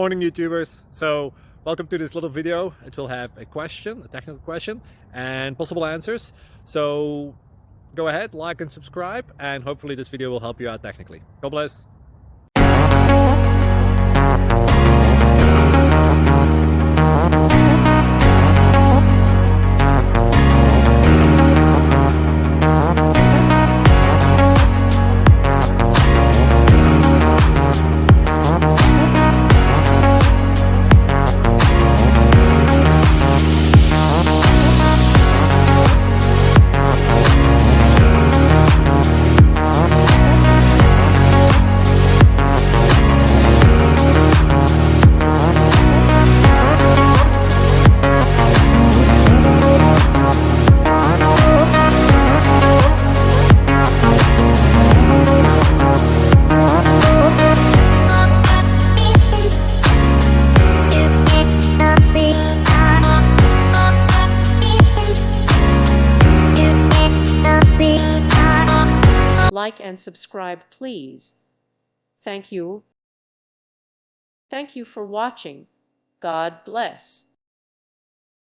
Morning YouTubers. So welcome to this little video. It will have a question, a technical question, and possible answers. So go ahead, like and subscribe, and hopefully this video will help you out technically. God bless. Like and subscribe, please. Thank you. Thank you for watching. God bless.